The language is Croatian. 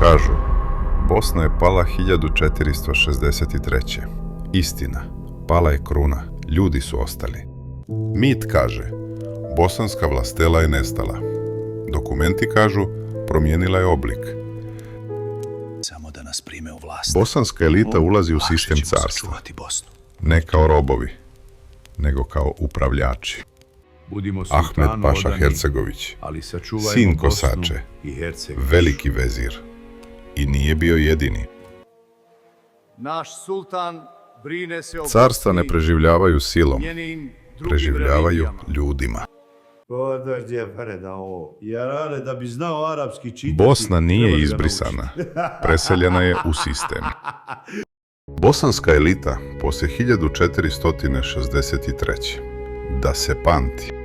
Kažu, Bosna je pala 1463. Istina, pala je kruna, ljudi su ostali. Mit kaže, bosanska vlastela je nestala. Dokumenti kažu, promijenila je oblik. Samo da nas prime u vlast. Bosanska elita ulazi u sistem carstva, ne kao robovi, nego kao upravljači. Ahmed Paša Hercegović, sin Kosače, veliki vezir, i nije bio jedini. Naš sultan brine se o Carstva ne preživljavaju silom, preživljavaju ljudima. Bosna nije izbrisana, preseljena je u sistem. Bosanska elita poslije 1463. Da se pamti.